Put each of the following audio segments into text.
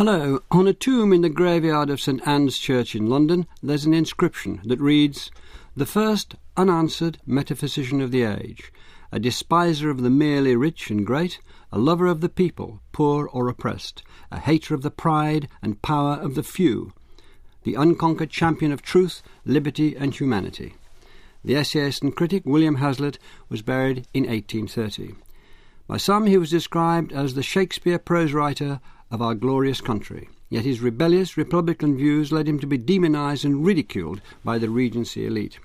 Hello. On a tomb in the graveyard of St Anne's Church in London, there's an inscription that reads, "The first unanswered metaphysician of the age, a despiser of the merely rich and great, a lover of the people, poor or oppressed, a hater of the pride and power of the few, the unconquered champion of truth, liberty and humanity." The essayist and critic William Hazlitt was buried in 1830. By some he was described as the Shakespeare prose writer of our glorious country, yet his rebellious republican views led him to be demonised and ridiculed by the Regency elite.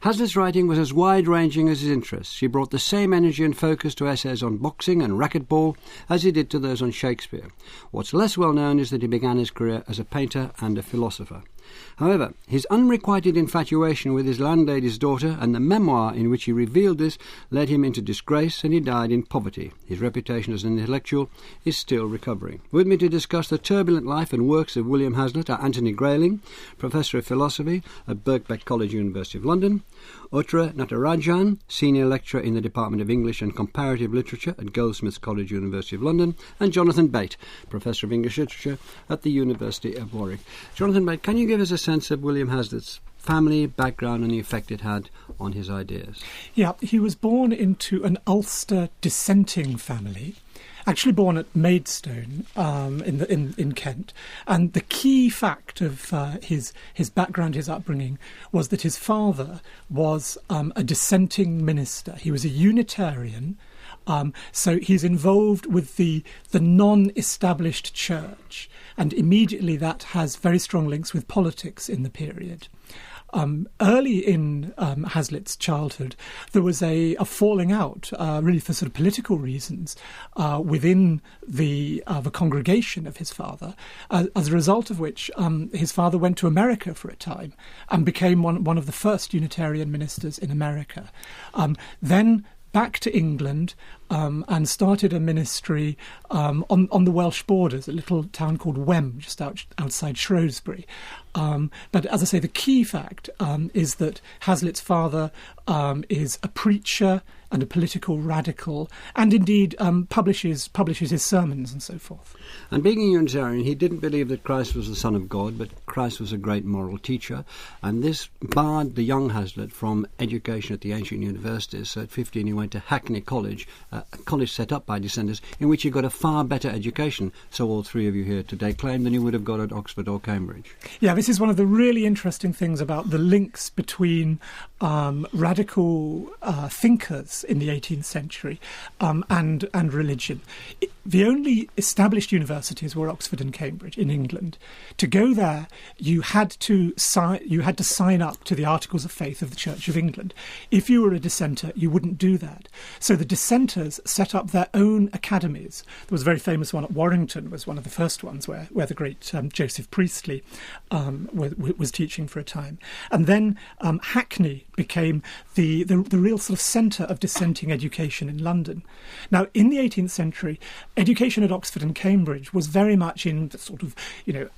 Hazlitt's writing was as wide-ranging as his interests. He brought the same energy and focus to essays on boxing and racquetball as he did to those on Shakespeare. What's less well known is that he began his career as a painter and a philosopher. However, his unrequited infatuation with his landlady's daughter and the memoir in which he revealed this led him into disgrace, and he died in poverty. His reputation as an intellectual is still recovering. With me to discuss the turbulent life and works of William Hazlitt are Anthony Grayling, Professor of Philosophy at Birkbeck College, University of London, Uttara Natarajan, Senior Lecturer in the Department of English and Comparative Literature at Goldsmiths College, University of London, and Jonathan Bate, Professor of English Literature at the University of Warwick. Jonathan Bate, can you give us a sense of William Hazlitt's family, background and the effect it had on his ideas? Yeah, he was born into an Ulster dissenting family, actually born at Maidstone in Kent. And the key fact of his background, his upbringing, was that his father was a dissenting minister. He was a Unitarian. So he's involved with the non-established church, and immediately that has very strong links with politics in the period. Early in Hazlitt's childhood, there was a falling out, really for sort of political reasons, within the congregation of his father, as a result of which his father went to America for a time and became one of the first Unitarian ministers in America. Then back to England and started a ministry on the Welsh borders, a little town called Wem, just outside Shrewsbury. But as I say, the key fact is that Hazlitt's father is a preacher and a political radical, and indeed publishes his sermons and so forth. And being a Unitarian, he didn't believe that Christ was the Son of God, but Christ was a great moral teacher, and this barred the young Hazlitt from education at the ancient universities. So at 15 he went to Hackney College, a college set up by dissenters, in which he got a far better education, so all three of you here today claim, than he would have got at Oxford or Cambridge. Yeah, this is one of the really interesting things about the links between radical thinkers in the 18th century and religion. The only established universities were Oxford and Cambridge in England. To go there, you had to sign up to the Articles of Faith of the Church of England. If you were a dissenter, you wouldn't do that. So the dissenters set up their own academies. There was a very famous one at Warrington, was one of the first ones where the great Joseph Priestley was teaching for a time. And then Hackney became the real sort of centre of dissenting education in London. Now, in the 18th century, education at Oxford and Cambridge was very much in the sort of,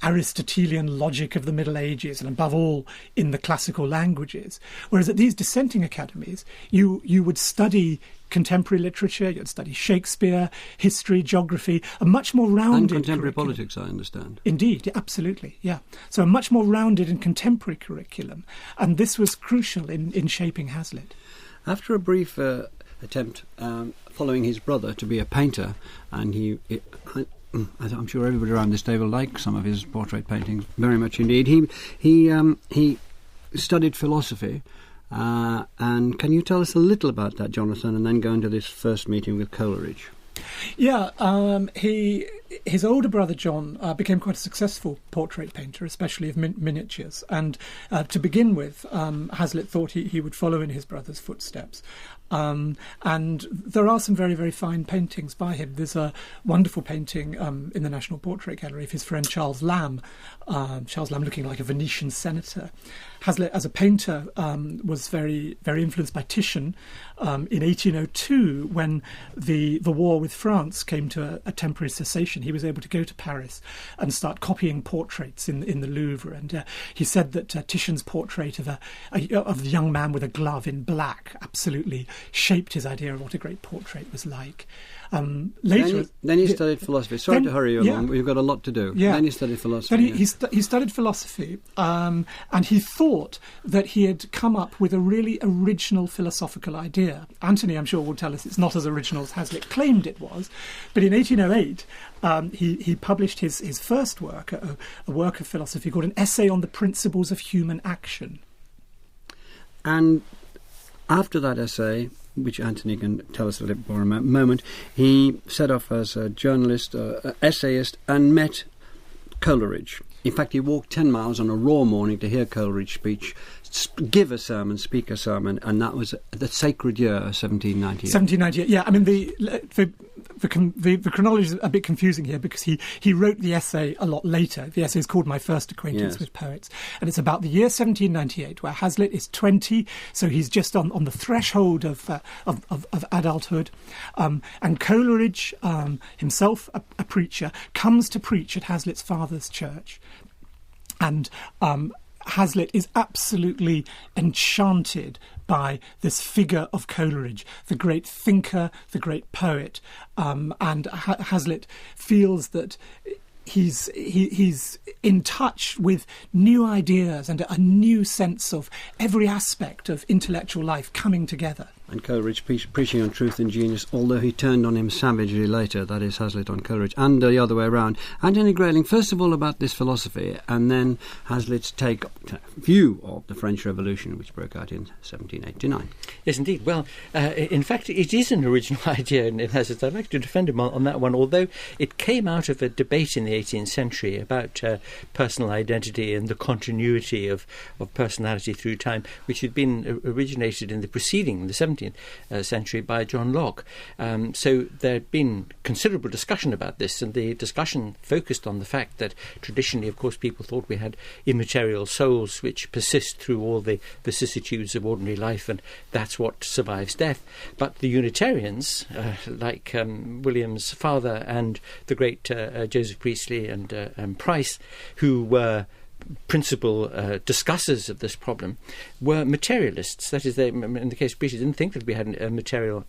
Aristotelian logic of the Middle Ages, and above all in the classical languages. Whereas at these dissenting academies, you would study contemporary literature, you'd study Shakespeare, history, geography, a much more rounded and contemporary curriculum. Politics, I understand. Indeed, absolutely, yeah. So a much more rounded and contemporary curriculum, and this was crucial in shaping Hazlitt. After a brief attempt following his brother to be a painter, and I'm sure everybody around this table likes some of his portrait paintings very much indeed. He studied philosophy, and can you tell us a little about that, Jonathan, and then go into this first meeting with Coleridge? Yeah, his older brother John became quite a successful portrait painter, especially of miniatures. And to begin with, Hazlitt thought he would follow in his brother's footsteps. And there are some very, very fine paintings by him. There's a wonderful painting in the National Portrait Gallery of his friend Charles Lamb looking like a Venetian senator. Hazlitt, as a painter, was very, very influenced by Titian. In 1802, when the war with France came to a temporary cessation, he was able to go to Paris and start copying portraits in the Louvre. And he said that Titian's portrait of the young man with a glove in black absolutely shaped his idea of what a great portrait was like. Later, then he studied philosophy. Sorry to hurry you along, but you've got a lot to do. Yeah. Then he studied philosophy. Then he studied philosophy, and he thought that he had come up with a really original philosophical idea. Anthony, I'm sure, will tell us it's not as original as Hazlitt claimed it was, but in 1808 he published his first work, a work of philosophy called An Essay on the Principles of Human Action. And after that essay, which Anthony can tell us a little bit more in a moment, he set off as a journalist, essayist, and met Coleridge. In fact, he walked 10 miles on a raw morning to hear Coleridge speak a sermon, and that was the sacred year of 1798. 1798, yeah. I mean, the chronology is a bit confusing here because he wrote the essay a lot later. The essay is called My First Acquaintance with Poets, and it's about the year 1798, where Hazlitt is 20, so he's just on the threshold of adulthood. And Coleridge, himself a preacher, comes to preach at Hazlitt's father's church. And Hazlitt is absolutely enchanted by this figure of Coleridge, the great thinker, the great poet, and Hazlitt feels that he's in touch with new ideas and a new sense of every aspect of intellectual life coming together. And Coleridge preaching on truth and genius, although he turned on him savagely later, that is Hazlitt on Coleridge, and the other way around. Anthony Grayling, first of all about this philosophy, and then Hazlitt's view of the French Revolution, which broke out in 1789. Yes, indeed. Well, in fact, it is an original idea in Hazlitt. I'd like to defend him on that one, although it came out of a debate in the 18th century about personal identity and the continuity of personality through time, which had been originated in the 17th century by John Locke. So there had been considerable discussion about this, and the discussion focused on the fact that traditionally, of course, people thought we had immaterial souls which persist through all the vicissitudes of ordinary life, and that's what survives death. But the Unitarians, like William's father and the great Joseph Priestley and Price, who were principal discussers of this problem, were materialists. That is, they, in the case of Priestley, didn't think that we had a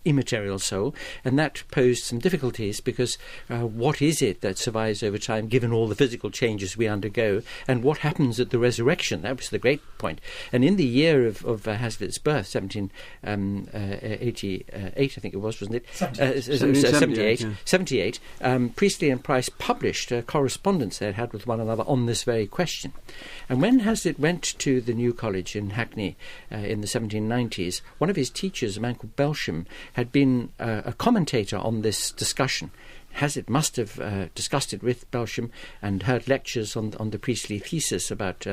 immaterial soul, and that posed some difficulties because what is it that survives over time given all the physical changes we undergo, and what happens at the resurrection? That was the great point. And in the year of Hazlitt's birth, 1788, I think it was, wasn't it? 78. Priestley and Price published a correspondence they had had with one another on this very question. And when Hazlitt went to the New College in Hackney in the 1790s, one of his teachers, a man called Belsham, had been a commentator on this discussion. Hazlitt must have discussed it with Belsham and heard lectures on the Priestley thesis about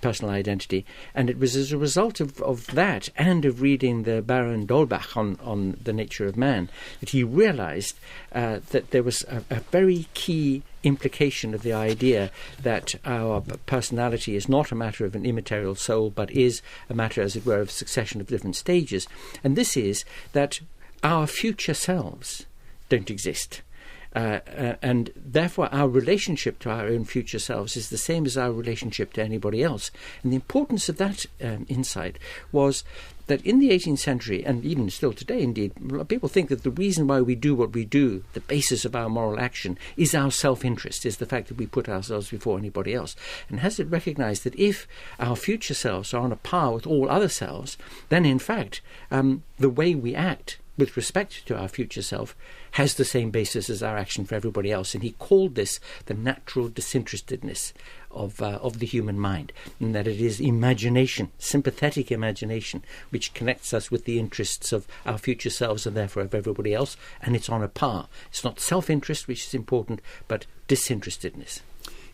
personal identity, and it was as a result of that and of reading the Baron d'Holbach on the nature of man that he realized that there was a very key implication of the idea that our personality is not a matter of an immaterial soul, but is a matter, as it were, of a succession of different stages. And this is that our future selves don't exist. And therefore our relationship to our own future selves is the same as our relationship to anybody else. And the importance of that insight was that in the 18th century, and even still today indeed, people think that the reason why we do what we do, the basis of our moral action, is our self-interest, is the fact that we put ourselves before anybody else. And Hazlitt recognized that if our future selves are on a par with all other selves, then in fact the way we act with respect to our future self has the same basis as our action for everybody else. And he called this the natural disinterestedness of the human mind, and that it is imagination, sympathetic imagination, which connects us with the interests of our future selves and therefore of everybody else, and it's on a par. It's not self-interest which is important, but disinterestedness.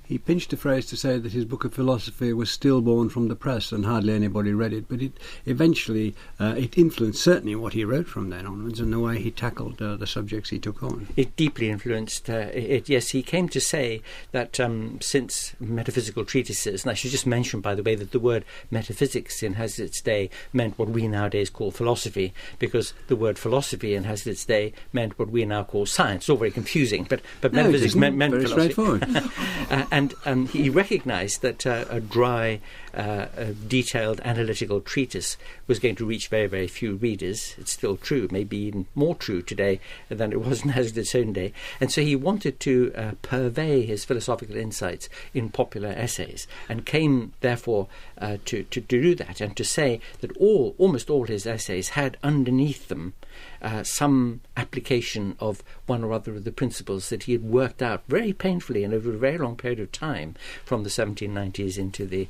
He pinched a phrase to say that his book of philosophy was stillborn from the press and hardly anybody read it, but it eventually it influenced certainly what he wrote from then onwards and the way he tackled the subjects he took on. It deeply influenced it. Yes, he came to say that since metaphysical treatises, and I should just mention, by the way, that the word metaphysics in Hazlitt's day meant what we nowadays call philosophy, because the word philosophy in Hazlitt's day meant what we now call science. It's all very confusing, but metaphysics meant very philosophy. Straightforward. And he recognised that a dry, detailed analytical treatise was going to reach very, very few readers. It's still true, maybe even more true today than it was in Hazlitt's own day. And so he wanted to purvey his philosophical insights in popular essays, and came, therefore, to do that, and to say that almost all his essays had underneath them some application of one or other of the principles that he had worked out very painfully and over a very long period of time, from the 1790s into the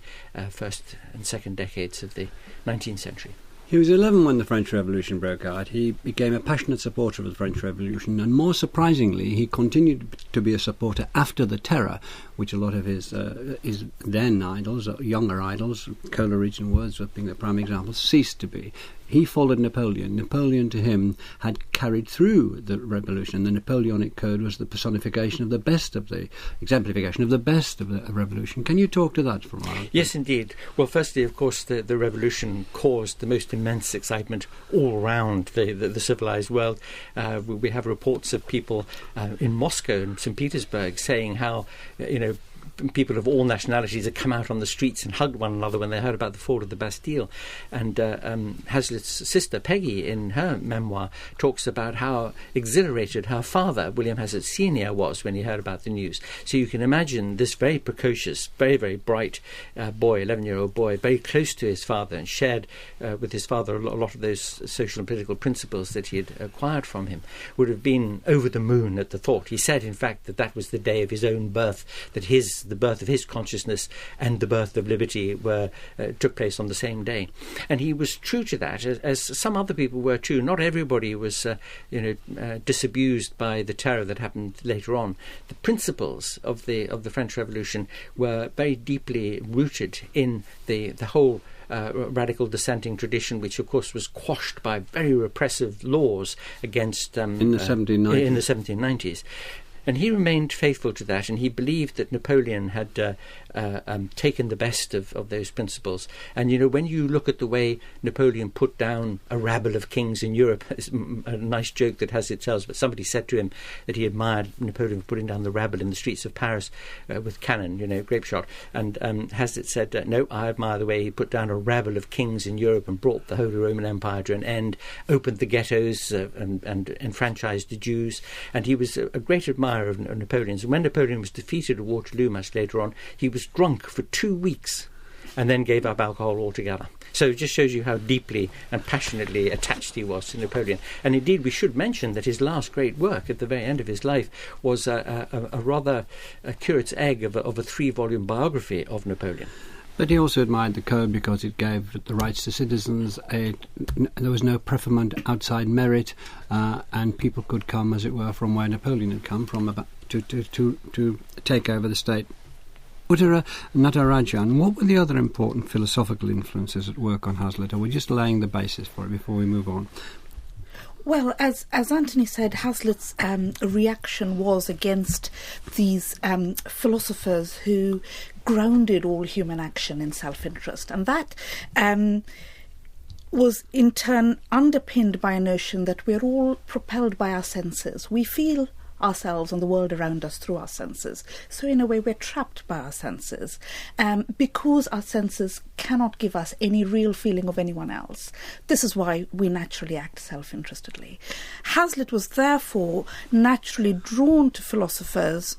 first and second decades of the 19th century. He was 11 when the French Revolution broke out. He became a passionate supporter of the French Revolution, and more surprisingly, he continued to be a supporter after the Terror, which a lot of his then idols, younger idols, Coleridge and Wordsworth being the prime examples, ceased to be. He followed Napoleon. Napoleon, to him, had carried through the revolution. The Napoleonic Code was the personification of the best of the exemplification of the best of the revolution. Can you talk to that for a while? Yes, indeed. Well, firstly, of course, the revolution caused the most immense excitement all around the civilized world. We have reports of people in Moscow and St. Petersburg saying how, people of all nationalities had come out on the streets and hugged one another when they heard about the fall of the Bastille. And Hazlitt's sister, Peggy, in her memoir, talks about how exhilarated her father, William Hazlitt Sr., was when he heard about the news. So you can imagine this very precocious, very, very bright boy, 11-year-old boy, very close to his father, and shared with his father a lot of those social and political principles that he had acquired from him, would have been over the moon at the thought. He said, in fact, that was the day of his own birth, that the birth of his consciousness and the birth of liberty took place on the same day. And he was true to that, as some other people were too. Not everybody was disabused by the terror that happened later on. The principles of the French Revolution were very deeply rooted in the whole radical dissenting tradition, which of course was quashed by very repressive laws against in the 1790s. And he remained faithful to that, and he believed that Napoleon had taken the best of those principles. And, when you look at the way Napoleon put down a rabble of kings in Europe, it's a nice joke that Hazlitt tells, but somebody said to him that he admired Napoleon for putting down the rabble in the streets of Paris with cannon, grape shot. And Hazlitt said, no, I admire the way he put down a rabble of kings in Europe and brought the Holy Roman Empire to an end, opened the ghettos and enfranchised the Jews. And he was a great admirer of Napoleon's. And when Napoleon was defeated at Waterloo much later on, he was drunk for 2 weeks and then gave up alcohol altogether. So it just shows you how deeply and passionately attached he was to Napoleon. And indeed, we should mention that his last great work at the very end of his life was a rather curate's egg of a 3-volume biography of Napoleon. But he also admired the code because it gave the rights to citizens. There was no preferment outside merit, and people could come, as it were, from where Napoleon had come from, to take over the state. Uttara, Natarajan, what were the other important philosophical influences at work on Hazlitt? Or we're just laying the basis for it before we move on. Well, as Anthony said, Hazlitt's reaction was against these philosophers who grounded all human action in self-interest. And that was in turn underpinned by a notion that we're all propelled by our senses. We feel ourselves and the world around us through our senses. So in a way we're trapped by our senses because our senses cannot give us any real feeling of anyone else. This is why we naturally act self-interestedly. Hazlitt was therefore naturally drawn to philosophers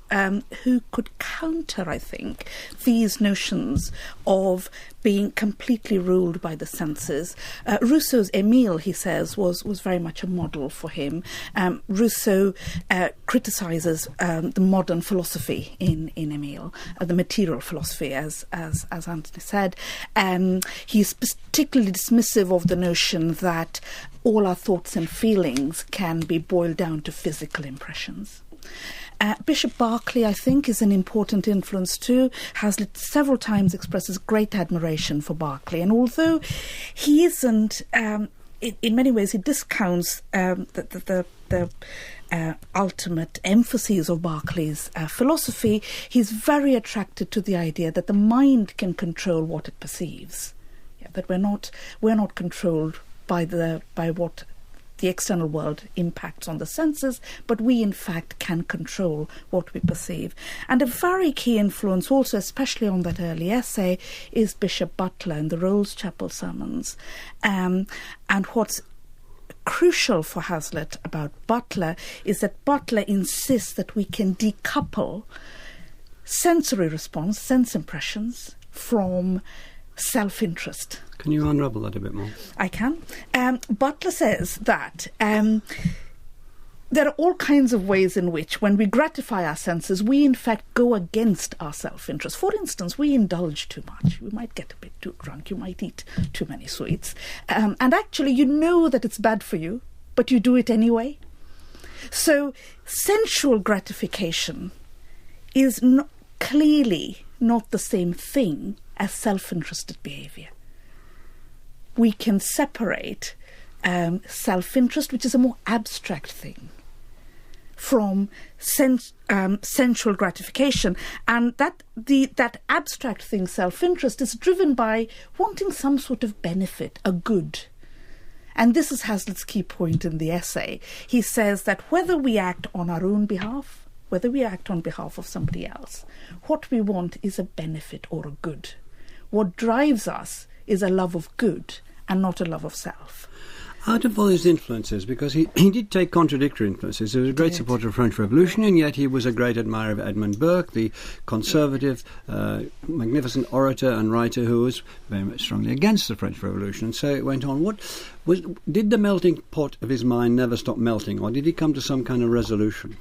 who could counter, I think, these notions of being completely ruled by the senses. Rousseau's Émile, he says, was very much a model for him. Rousseau criticises the modern philosophy in Émile, the material philosophy, as Anthony said. He's particularly dismissive of the notion that all our thoughts and feelings can be boiled down to physical impressions. Bishop Berkeley, I think, is an important influence too. Hazlitt several times expresses great admiration for Berkeley, and although he isn't, in many ways, he discounts the ultimate emphases of Berkeley's philosophy, he's very attracted to the idea that the mind can control what it perceives. That we're not controlled by what the external world impacts on the senses, but we in fact can control what we perceive. And a very key influence also, especially on that early essay, is Bishop Butler in the Rolls Chapel Sermons. And what's crucial for Hazlitt about Butler is that Butler insists that we can decouple sensory response, sense impressions, from self-interest. Can you unravel that a bit more? I can. Butler says that there are all kinds of ways in which, when we gratify our senses, we in fact go against our self-interest. For instance, we indulge too much. We might get a bit too drunk. You might eat too many sweets. And actually, you know that it's bad for you, but you do it anyway. So sensual gratification is clearly not the same thing as self-interested behaviour. We can separate self-interest, which is a more abstract thing, from sensual gratification, and that abstract thing, self-interest, is driven by wanting some sort of benefit, a good. And this is Hazlitt's key point in the essay. He says that whether we act on our own behalf, whether we act on behalf of somebody else, what we want is a benefit or a good. What drives us is a love of good and not a love of self. Out of all his influences, because he did take contradictory influences. He was a great supporter of the French Revolution, and yet he was a great admirer of Edmund Burke, the conservative, magnificent orator and writer who was very much strongly against the French Revolution. And so it went on. Did the melting pot of his mind never stop melting, or did he come to some kind of resolution?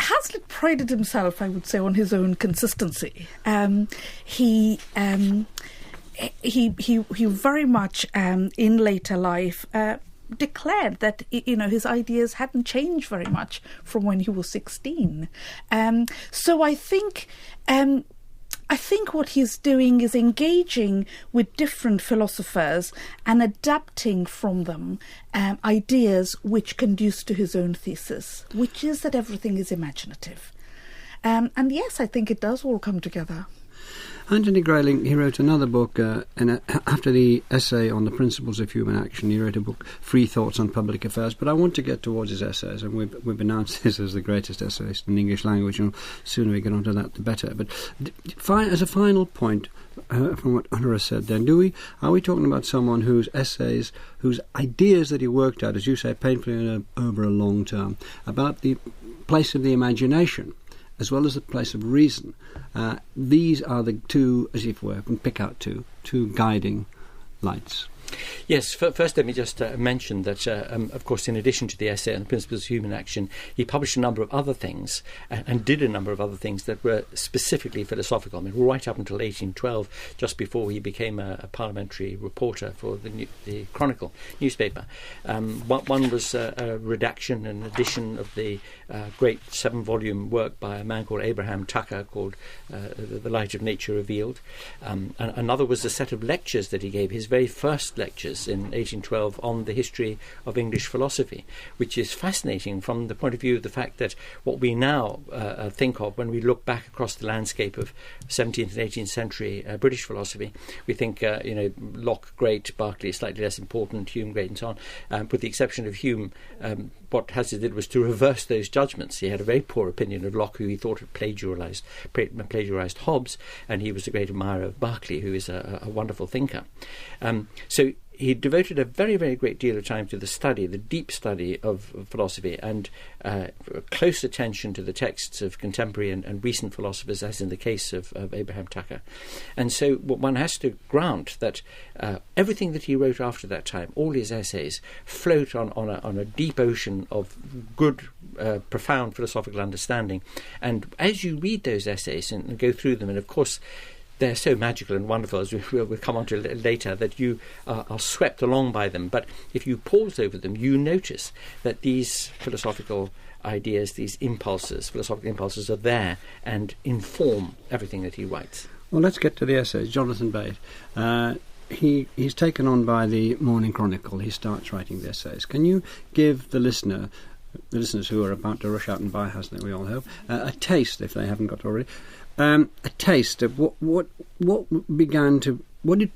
Hazlitt prided himself, I would say, on his own consistency. He very much, in later life, declared that his ideas hadn't changed very much from when he was 16. So I think what he's doing is engaging with different philosophers and adapting from them ideas which conduce to his own thesis, which is that everything is imaginative. And yes, I think it does all come together. Anthony Grayling, he wrote another book, after the essay on the principles of human action, he wrote a book, Free Thoughts on Public Affairs, but I want to get towards his essays, and we've announced this as the greatest essayist in the English language, and the sooner we get onto that, the better. But as a final point, from what Uttara said then, are we talking about someone whose essays, whose ideas that he worked out, as you say, painfully over a long term, about the place of the imagination, as well as the place of reason, these are the two, as if we can pick out two guiding lights? Yes, first let me just mention that, of course, in addition to the essay on the principles of human action, he published a number of other things and did a number of other things that were specifically philosophical. I mean, right up until 1812, just before he became a parliamentary reporter for the Chronicle newspaper. One was a redaction and edition of the great 7-volume work by a man called Abraham Tucker called The Light of Nature Revealed. And another was a set of lectures that he gave, his very first lectures in 1812 on the history of English philosophy, which is fascinating from the point of view of the fact that what we now think of when we look back across the landscape of 17th and 18th century British philosophy, we think, Locke great, Berkeley slightly less important, Hume great, and so on. With the exception of Hume, what Hazlitt did was to reverse those judgments. He had a very poor opinion of Locke, who he thought had plagiarized Hobbes, and he was a great admirer of Berkeley, who is a wonderful thinker. So he devoted a very, very great deal of time to the deep study of philosophy, and close attention to the texts of contemporary and recent philosophers, as in the case of Abraham Tucker. And so one has to grant that everything that he wrote after that time, all his essays, float on a deep ocean of good, profound philosophical understanding. And as you read those essays and go through them, and of course they're so magical and wonderful, as we'll come on to later, that you are swept along by them. But if you pause over them, you notice that these philosophical ideas, these philosophical impulses are there and inform everything that he writes. Well, let's get to the essays. Jonathan Bate. He's taken on by the Morning Chronicle. He starts writing the essays. Can you give the listeners who are about to rush out and buy Hazlitt, we all hope, a taste, if they haven't got already, a taste of what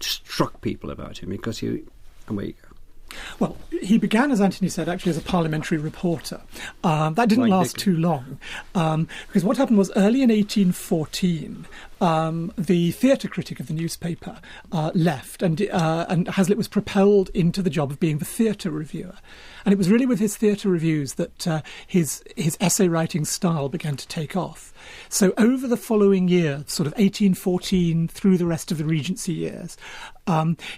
struck people about him? Because away you go. Well, he began, as Anthony said, actually as a parliamentary reporter. That didn't last too long, because what happened was early in 1814, the theatre critic of the newspaper left, and Hazlitt was propelled into the job of being the theatre reviewer. And it was really with his theatre reviews that his essay writing style began to take off. So over the following year, sort of 1814 through the rest of the Regency years,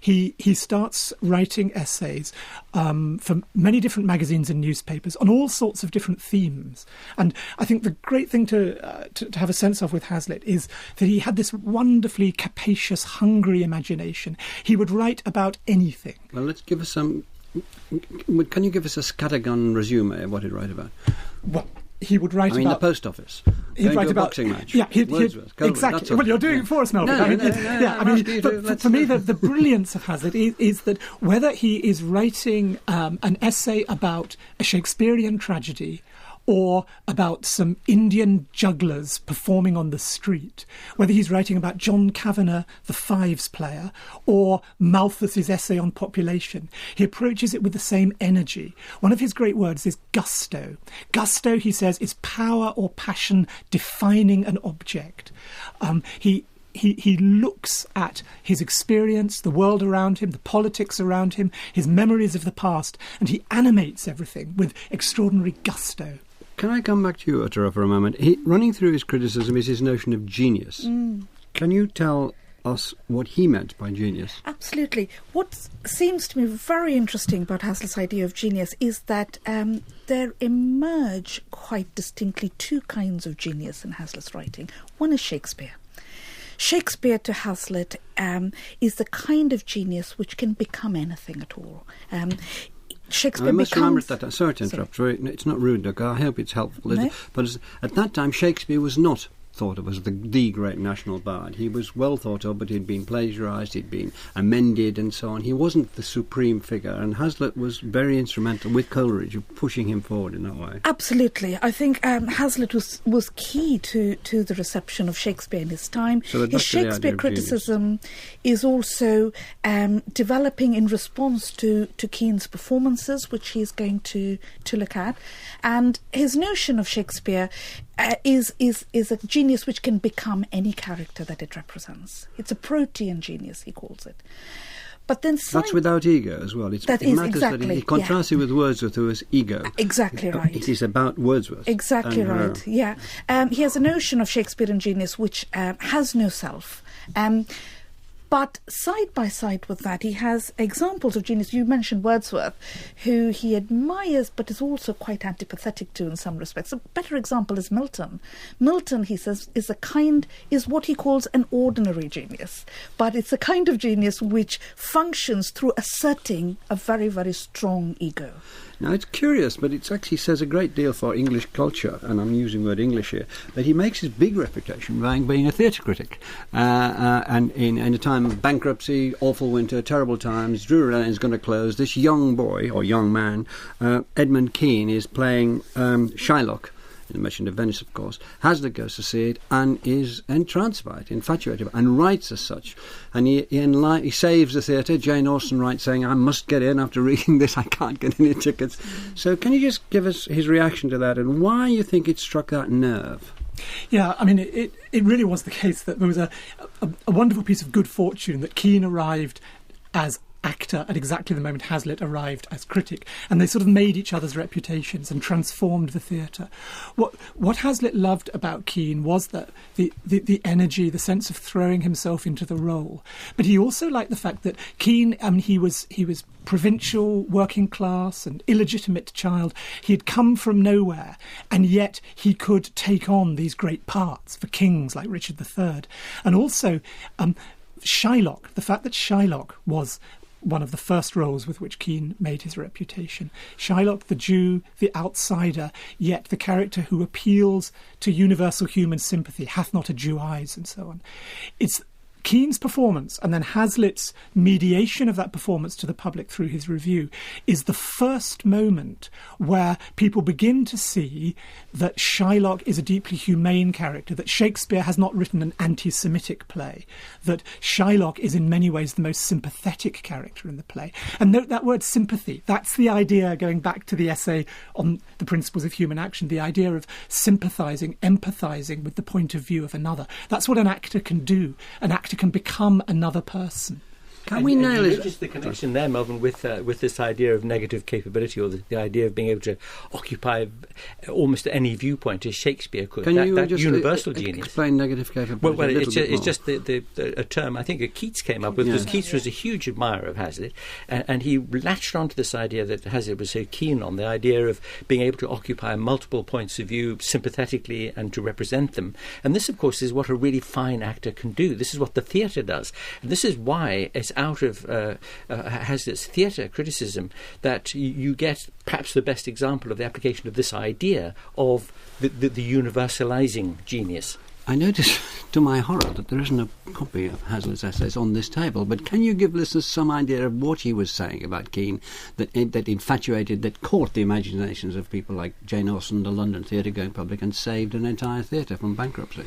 he starts writing essays for many different magazines and newspapers on all sorts of different themes. And I think the great thing to have a sense of with Hazlitt is that he had this wonderfully capacious, hungry imagination. He would write about anything. Well, let's give us some... Can you give us a scattergun resume of what he'd write about? Well, he would write about... the post office. He'd write to a about boxing match. Yeah, Wordsworth. Exactly. Well, you're doing it for us, Melvin. For me, the brilliance of Hazlitt is that whether he is writing an essay about a Shakespearean tragedy or about some Indian jugglers performing on the street, whether he's writing about John Kavanagh, the fives player, or Malthus's essay on population, he approaches it with the same energy. One of his great words is gusto. Gusto, he says, is power or passion defining an object. He looks at his experience, the world around him, the politics around him, his memories of the past, and he animates everything with extraordinary gusto. Can I come back to you, Uttara, for a moment? Running through his criticism is his notion of genius. Can you tell us what he meant by genius? Absolutely. What seems to me very interesting about Hazlitt's idea of genius is that there emerge quite distinctly two kinds of genius in Hazlitt's writing. One is Shakespeare. Shakespeare to Hazlitt is the kind of genius which can become anything at all. Shakespeare I must remember becomes... that. Sorry to interrupt. It's not rude, Doug. I hope it's helpful. No? But at that time, Shakespeare was not thought of as the great national bard. He was well thought of, but he'd been plagiarised, he'd been amended and so on. He wasn't the supreme figure, and Hazlitt was very instrumental with Coleridge of pushing him forward in that way. Absolutely. I think Hazlitt was key to the reception of Shakespeare in his time. So his Shakespeare criticism is also developing in response to Keane's performances, which he's going to look at. And his notion of Shakespeare is a genius which can become any character that it represents. It's a protean genius, he calls it. But then that's without ego as well. It matters exactly, that he contrasts it with Wordsworth, who has ego. Exactly right. It is about Wordsworth. Exactly right, yeah. He has a notion of Shakespearean genius which has no self. But side by side with that, he has examples of genius. You mentioned Wordsworth, who he admires but is also quite antipathetic to in some respects. A better example is Milton. Milton, he says, is what he calls an ordinary genius. But it's a kind of genius which functions through asserting a very, very strong ego. Now, it's curious, but it actually says a great deal for English culture, and I'm using the word English here, that he makes his big reputation by being a theatre critic. And in a time of bankruptcy, awful winter, terrible times, Drury Lane is going to close. This young boy, or young man, Edmund Kean, is playing Shylock, in the Merchant of Venice, of course. Hazlitt goes to see it and is entranced by it, infatuated by it, and writes as such. And he saves the theatre. Jane Austen writes saying, I must get in after reading this, I can't get any tickets. So can you just give us his reaction to that and why you think it struck that nerve? Yeah, I mean, it really was the case that there was a wonderful piece of good fortune that Kean arrived as actor at exactly the moment Hazlitt arrived as critic, and they sort of made each other's reputations and transformed the theatre. What Hazlitt loved about Kean was that the energy, the sense of throwing himself into the role, but he also liked the fact that Kean, he was provincial, working class, and illegitimate child. He had come from nowhere, and yet he could take on these great parts for kings like Richard III, and also Shylock. The fact that Shylock was one of the first roles with which Kean made his reputation. Shylock, the Jew, the outsider, yet the character who appeals to universal human sympathy, hath not a Jew eyes, and so on. Keane's performance and then Hazlitt's mediation of that performance to the public through his review is the first moment where people begin to see that Shylock is a deeply humane character, that Shakespeare has not written an anti-Semitic play, that Shylock is in many ways the most sympathetic character in the play. And note that word sympathy. That's the idea, going back to the essay on the principles of human action, the idea of sympathising, empathising with the point of view of another. That's what an actor can do. An actor can become another person. Can we nail it? Just the connection there, Melvin, with this idea of negative capability, or the idea of being able to occupy almost any viewpoint as Shakespeare could. Can you that just universal genius. Explain negative capability? Well, it's just a term I think that Keats came up with, because Keats was a huge admirer of Hazlitt, and he latched onto this idea that Hazlitt was so keen on, the idea of being able to occupy multiple points of view sympathetically and to represent them. And this, of course, is what a really fine actor can do. This is what the theatre does. And this is why it's out of Hazlitt's theatre criticism that you get perhaps the best example of the application of this idea of the universalising genius. I notice, to my horror, that there isn't a copy of Hazlitt's essays on this table, but can you give listeners some idea of what he was saying about Keane that infatuated, that caught the imaginations of people like Jane Austen, the London theatre-going public, and saved an entire theatre from bankruptcy?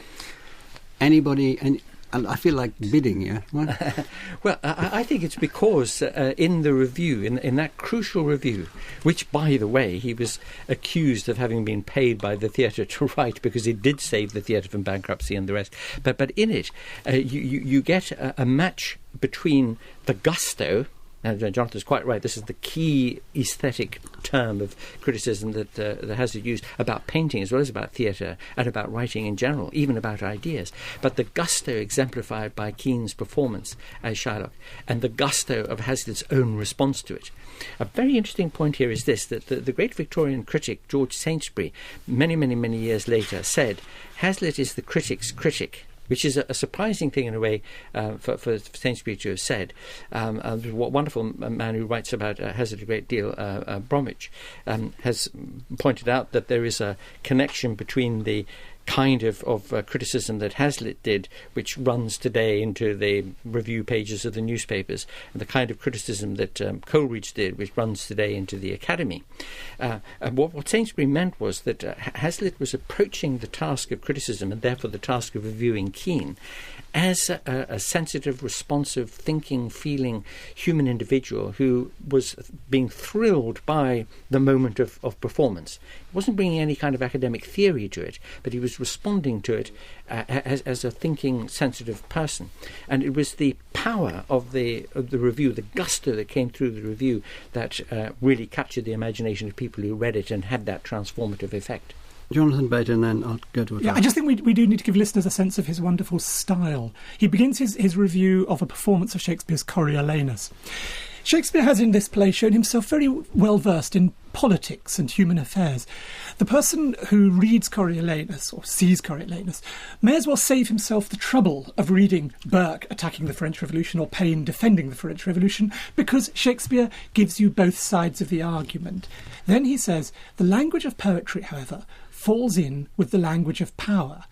Anybody... I feel like bidding here. Well, I think it's because in the review, in that crucial review, which, by the way, he was accused of having been paid by the theatre to write because it did save the theatre from bankruptcy and the rest. But in it, you get a match between the gusto. And Jonathan's quite right. This is the key aesthetic term of criticism that Hazlitt used about painting as well as about theatre and about writing in general, even about ideas. But the gusto exemplified by Keane's performance as Shylock and the gusto of Hazlitt's own response to it. A very interesting point here is this, that the great Victorian critic George Saintsbury, many years later, said, "Hazlitt is the critic's critic," which is a surprising thing in a way for Saintsbury to have said. A wonderful man who writes about Hazlitt a great deal, Bromwich, has pointed out that there is a connection between the kind of criticism that Hazlitt did, which runs today into the review pages of the newspapers, and the kind of criticism that Coleridge did, which runs today into the Academy. And what Saintsbury meant was that Hazlitt was approaching the task of criticism, and therefore the task of reviewing Keane, as a sensitive, responsive, thinking, feeling human individual who was being thrilled by the moment of performance. He wasn't bringing any kind of academic theory to it, but he was responding to it as a thinking, sensitive person. And it was the power of the review, the gusto that came through the review, that really captured the imagination of people who read it and had that transformative effect. Jonathan Bate, and then I'll go to Uttara. Yeah, I just think we do need to give listeners a sense of his wonderful style. He begins his review of a performance of Shakespeare's Coriolanus. Shakespeare has in this play shown himself very well versed in politics and human affairs. The person who reads Coriolanus, or sees Coriolanus, may as well save himself the trouble of reading Burke attacking the French Revolution or Paine defending the French Revolution, because Shakespeare gives you both sides of the argument. Then he says, the language of poetry, however, falls in with the language of power.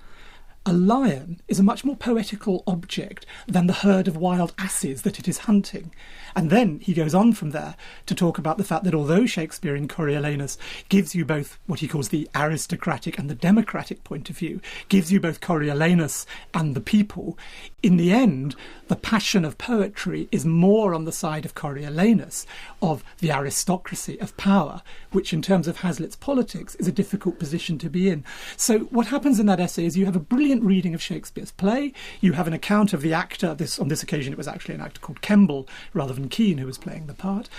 A lion is a much more poetical object than the herd of wild asses that it is hunting. And then he goes on from there to talk about the fact that although Shakespeare in Coriolanus gives you both what he calls the aristocratic and the democratic point of view, gives you both Coriolanus and the people, in the end, the passion of poetry is more on the side of Coriolanus, of the aristocracy, of power, which in terms of Hazlitt's politics is a difficult position to be in. So what happens in that essay is you have a brilliant reading of Shakespeare's play, you have an account of the actor, on this occasion it was actually an actor called Kemble rather than Keane who was playing the part,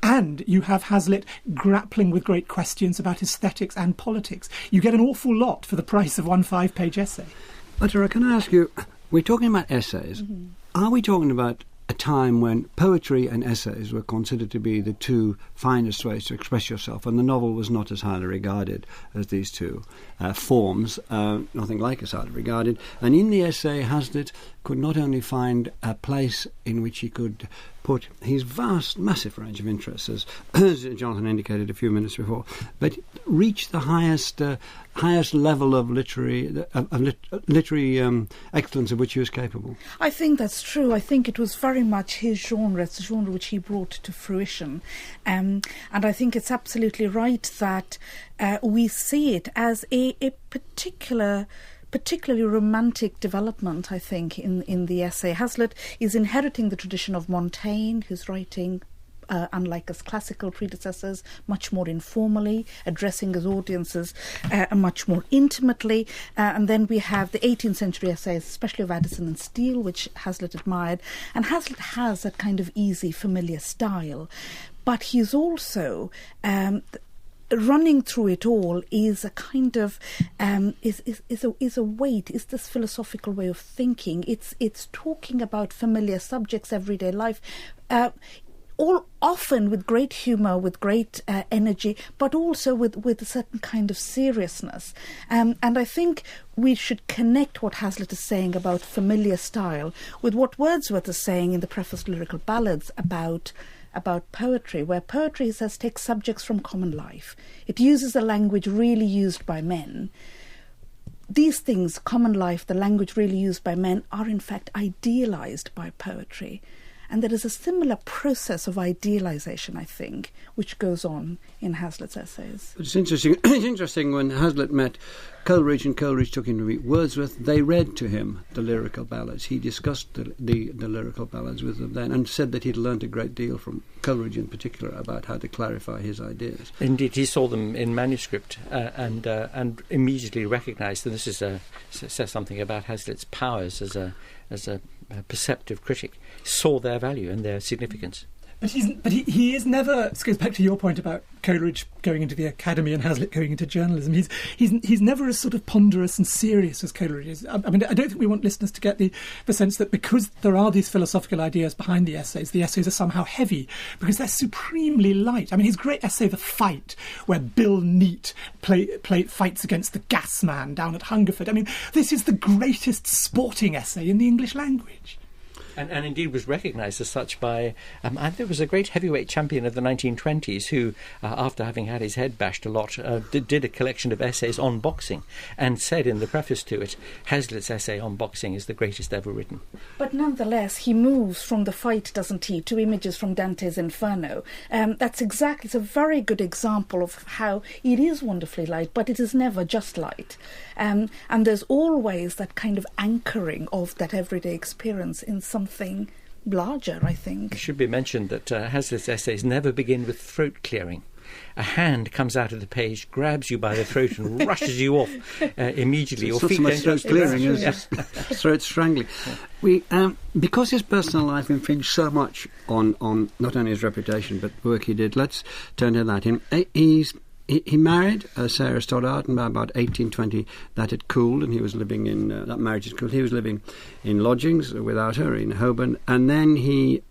and you have Hazlitt grappling with great questions about aesthetics and politics. You get an awful lot for the price of one 5-page essay. Uttara, can I ask you, we're talking about essays. Mm-hmm. Are we talking about a time when poetry and essays were considered to be the two finest ways to express yourself, and the novel was not as highly regarded as these two forms, nothing like as highly regarded, and in the essay Hazlitt could not only find a place in which he could put his vast, massive range of interests, as Jonathan indicated a few minutes before, but reached the highest level of literary excellence of which he was capable. I think that's true. I think it was very much his genre. It's a genre which he brought to fruition. And I think it's absolutely right that we see it as a particularly romantic development, I think, in the essay. Hazlitt is inheriting the tradition of Montaigne, who's writing, unlike his classical predecessors, much more informally, addressing his audiences much more intimately. And then we have the 18th century essays, especially of Addison and Steele, which Hazlitt admired. And Hazlitt has that kind of easy, familiar style. But he's also... running through it all is a kind of is a weight, is this philosophical way of thinking. It's talking about familiar subjects, everyday life, all often with great humour, with great energy, but also with a certain kind of seriousness. And I think we should connect what Hazlitt is saying about familiar style with what Wordsworth is saying in the preface to Lyrical Ballads about poetry, where poetry, he says, takes subjects from common life. It uses a language really used by men. These things, common life, the language really used by men, are in fact idealised by poetry. And there is a similar process of idealisation, I think, which goes on in Hazlitt's essays. It's interesting. It's interesting when Hazlitt met Coleridge and Coleridge took him to meet Wordsworth. They read to him the Lyrical Ballads. He discussed the Lyrical Ballads with them then and said that he'd learnt a great deal from Coleridge in particular about how to clarify his ideas. Indeed, he saw them in manuscript and immediately recognised, and this says something about Hazlitt's powers as a perceptive critic, saw their value and their significance. But he is never. This goes back to your point about Coleridge going into the academy and Hazlitt going into journalism. He's never as sort of ponderous and serious as Coleridge is. I mean, I don't think we want listeners to get the sense that because there are these philosophical ideas behind the essays are somehow heavy, because they're supremely light. I mean, his great essay, The Fight, where Bill Neat fights against the gas man down at Hungerford. I mean, this is the greatest sporting essay in the English language. And indeed was recognised as such by... there was a great heavyweight champion of the 1920s who, after having had his head bashed a lot, did a collection of essays on boxing and said in the preface to it, Hazlitt's essay on boxing is the greatest ever written. But nonetheless, he moves from The Fight, doesn't he, to images from Dante's Inferno. It's a very good example of how it is wonderfully light, but it is never just light. And there's always that kind of anchoring of that everyday experience in something larger, I think. It should be mentioned that Hazlitt's essays never begin with throat clearing. A hand comes out of the page, grabs you by the throat and rushes you off immediately. It's not so much throat clearing as just throat strangling. We, because his personal life infringed so much on not only his reputation but work he did, let's turn to that. He married Sarah Stoddart, and by about 1820 that had cooled, and he was living in that marriage had cooled. He was living in lodgings without her in Holborn, and then he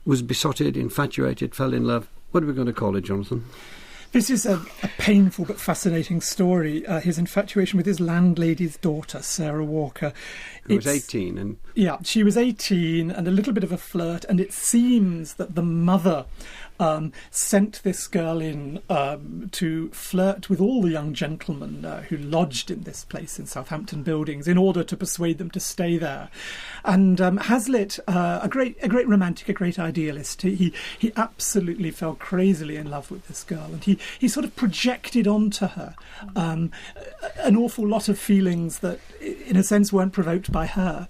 was besotted, infatuated, fell in love. What are we going to call it, Jonathan? This is a painful but fascinating story. His infatuation with his landlady's daughter, Sarah Walker. Who was 18. Yeah, she was 18 and a little bit of a flirt, and it seems that the mother sent this girl in to flirt with all the young gentlemen who lodged in this place in Southampton Buildings in order to persuade them to stay there. And Hazlitt, a great romantic, a great idealist, he absolutely fell crazily in love with this girl, and he sort of projected onto her an awful lot of feelings that, in a sense, weren't provoked by her.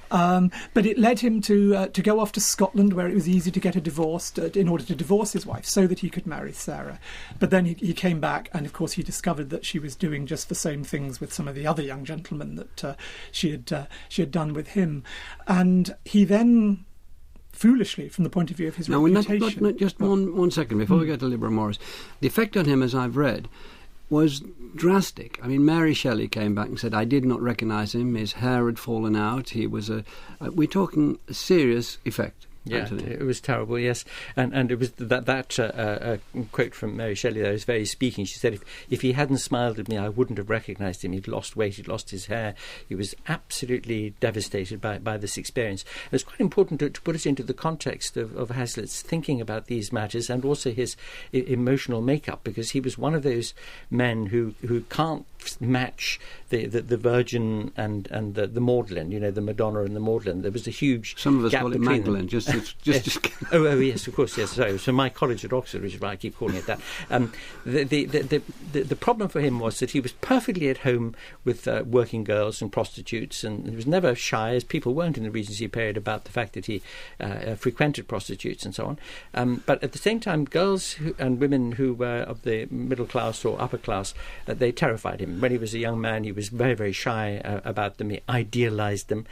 But it led him to go off to Scotland, where it was easy to get a divorce, in order to divorce his wife so that he could marry Sarah. But then he came back, and of course he discovered that she was doing just the same things with some of the other young gentlemen that she had done with him. And he then, foolishly, from the point of view of his reputation... Not just one second, before we go to Liberal Morris. The effect on him, as I've read, was drastic. I mean, Mary Shelley came back and said, I did not recognise him, his hair had fallen out, he was we're talking a serious effect. Yeah, Anthony. it was terrible, yes. And it was that quote from Mary Shelley there was very speaking. She said, if he hadn't smiled at me, I wouldn't have recognised him. He'd lost weight, he'd lost his hair. He was absolutely devastated by this experience. And it's quite important to put it into the context of Hazlitt's thinking about these matters and also his emotional makeup, because he was one of those men who can't match the Virgin and the Magdalene, the Madonna and the Magdalene. There was a huge Some of us gap call it between Magdalene, them. just Oh, yes, of course, yes. So my college at Oxford, which is why I keep calling it that. The problem for him was that he was perfectly at home with working girls and prostitutes, and he was never shy, as people weren't in the Regency period, about the fact that he frequented prostitutes and so on. But at the same time, girls and women who were of the middle class or upper class, they terrified him. When he was a young man, he was very, very shy about them. He idealised them.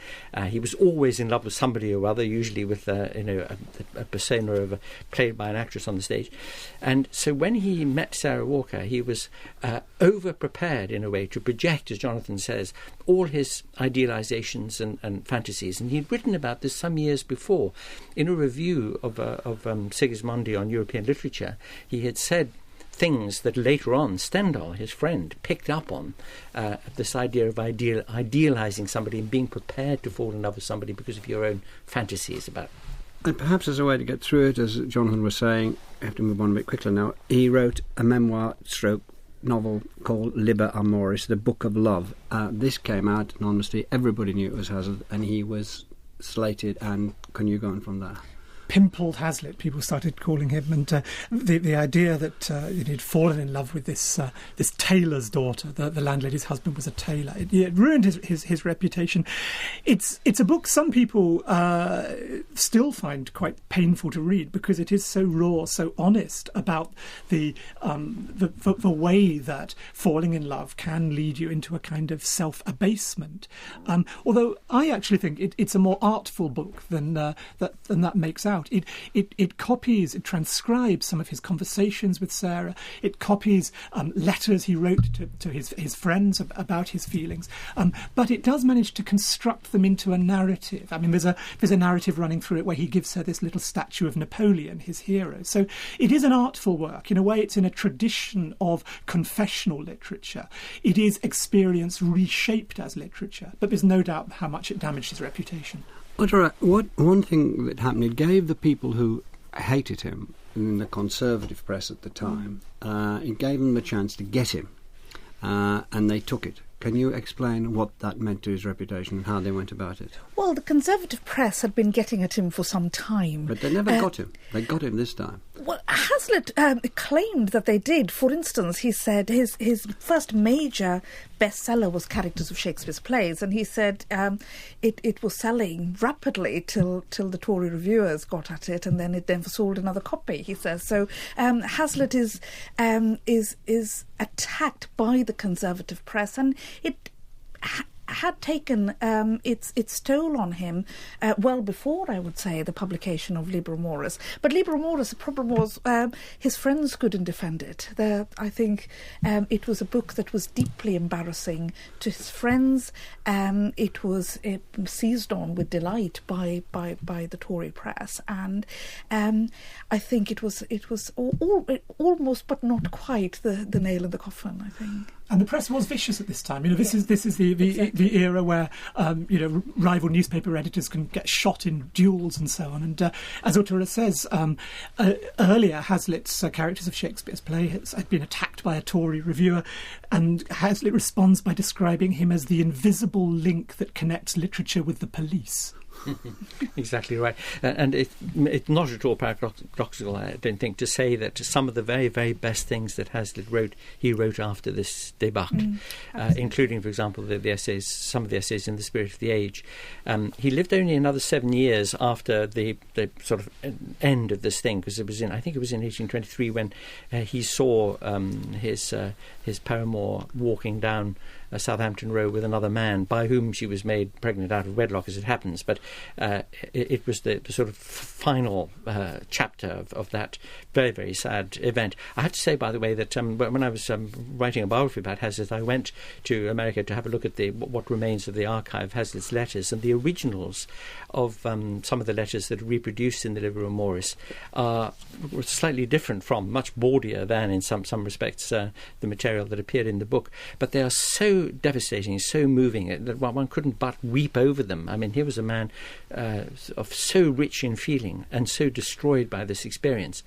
He was always in love with somebody or other, usually with a persona of played by an actress on the stage. And so when he met Sarah Walker, he was over-prepared in a way to project, as Jonathan says, all his idealisations and fantasies. And he'd written about this some years before. In a review of Sigismondi on European literature, he had said things that later on Stendhal, his friend, picked up on, this idea of idealising somebody and being prepared to fall in love with somebody because of your own fantasies about it. And perhaps as a way to get through it, as Jonathan was saying, I have to move on a bit quickly now, he wrote a memoir stroke novel called Liber Amoris, The Book of Love. This came out anonymously. Everybody knew it was Hazlitt, and he was slated. And can you go on from there? Pimpled Hazlitt, people started calling him, and the idea that he'd fallen in love with this tailor's daughter, the landlady's husband was a tailor. It ruined his reputation. It's a book some people still find quite painful to read because it is so raw, so honest about the way that falling in love can lead you into a kind of self-abasement. Although I actually think it's a more artful book than that makes out. It copies, it transcribes some of his conversations with Sarah. It copies letters he wrote to his friends about his feelings. But it does manage to construct them into a narrative. I mean, there's a narrative running through it where he gives her this little statue of Napoleon, his hero. So it is an artful work. In a way, it's in a tradition of confessional literature. It is experience reshaped as literature, but there's no doubt how much it damaged his reputation. Uttara, one thing that happened, it gave the people who hated him in the Conservative press at the time, it gave them a chance to get him, and they took it. Can you explain what that meant to his reputation and how they went about it? Well, the Conservative press had been getting at him for some time. But they never got him. They got him this time. Well, Hazlitt claimed that they did. For instance, he said his first major bestseller was Characters of Shakespeare's Plays, and he said it was selling rapidly till the Tory reviewers got at it, and then it never sold another copy, he says. So Hazlitt is attacked by the Conservative press, and it had taken its toll on him well before, I would say, the publication of Liber Amoris. But Liber Amoris, the problem was his friends couldn't defend it. I think it was a book that was deeply embarrassing to his friends. It was seized on with delight by the Tory press, and I think it was almost, but not quite, the nail in the coffin, I think. And the press was vicious at this time. This is the era where rival newspaper editors can get shot in duels and so on. And as Uttara says, earlier Hazlitt's Characters of Shakespeare's Play had been attacked by a Tory reviewer, and Hazlitt responds by describing him as the invisible link that connects literature with the police. Exactly right. And it's not at all paradoxical, I don't think, to say that some of the very, very best things that Hazlitt wrote, he wrote after this debacle, including, for example, some of the essays in The Spirit of the Age. He lived only another 7 years after the sort of end of this thing, because it was in 1823 when he saw his paramour walking down Southampton Row with another man, by whom she was made pregnant out of wedlock, as it happens. But it was the sort of final chapter of that very, very sad event. I have to say, by the way, that when I was writing a biography about Hazlitt, I went to America to have a look at what remains of the archive of Hazlitt's letters, and the originals of some of the letters that are reproduced in the Liber Amoris were slightly different from, much bawdier than in some respects the material that appeared in the book. But they are so devastating, so moving that one couldn't but weep over them. I mean, here was a man of so rich in feeling and so destroyed by this experience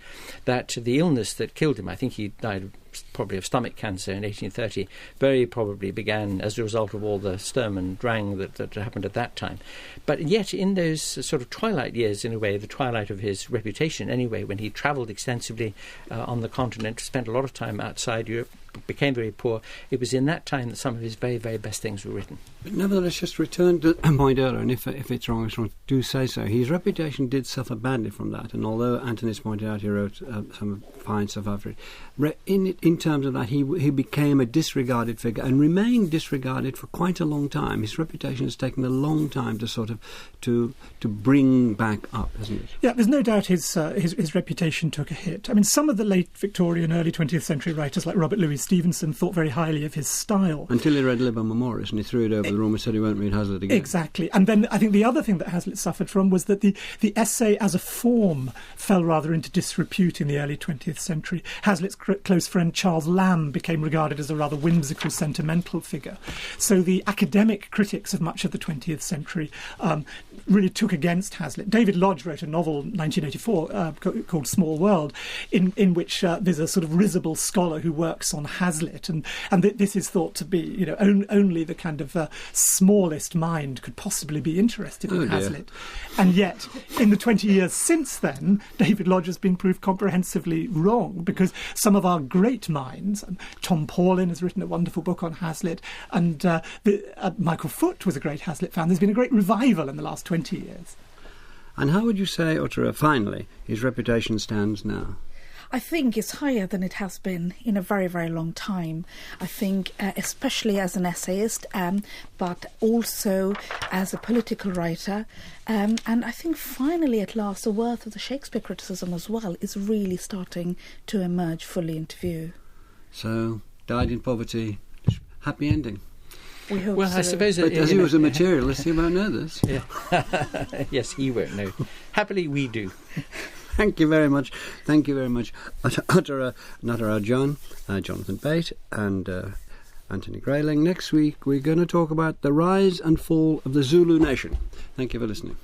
that the illness that killed him, I think he died probably of stomach cancer in 1830, very probably began as a result of all the Sturm and Drang that happened at that time. But yet in those sort of twilight years, in a way, the twilight of his reputation anyway, when he travelled extensively on the continent, spent a lot of time outside Europe, became very poor, it was in that time that some of his very, very best things were written. But nevertheless, just return to my point earlier, and if it's wrong, do say so. His reputation did suffer badly from that, and although Anthony's pointed out he wrote some fine stuff after it, in terms of that, he became a disregarded figure and remained disregarded for quite a long time. His reputation has taken a long time to sort of to bring back up, hasn't it? Yeah, there's no doubt his reputation took a hit. I mean, some of the late Victorian, early 20th century writers like Robert Louis Stevenson thought very highly of his style. Until he read Liber Amoris and he threw it over the room and said he won't read Hazlitt again. Exactly. And then I think the other thing that Hazlitt suffered from was that the essay as a form fell rather into disrepute in the early 20th century. Hazlitt's close friend Charles Lamb became regarded as a rather whimsical, sentimental figure. So the academic critics of much of the 20th century really took against Hazlitt. David Lodge wrote a novel in 1984 called Small World, in which there's a sort of risible scholar who works on Hazlitt, and this is thought to be, only the kind of smallest mind could possibly be interested in Hazlitt. And yet, in the 20 years since then, David Lodge has been proved comprehensively wrong, because some of our great minds, Tom Paulin has written a wonderful book on Hazlitt, and Michael Foote was a great Hazlitt fan. There's been a great revival in the last 20 years. And how would you say, Uttara, finally, his reputation stands now? I think it's higher than it has been in a very, very long time. I think especially as an essayist, but also as a political writer. And I think finally, at last, the worth of the Shakespeare criticism as well is really starting to emerge fully into view. So, died in poverty, happy ending. We hope well, so. I suppose... But as he was a materialist, he won't know this. Yeah. Yes, he won't know. Happily, we do. Thank you very much. Thank you very much, Uttara, Natarajan, Jonathan Bate and Anthony Grayling. Next week we're going to talk about the rise and fall of the Zulu nation. Thank you for listening.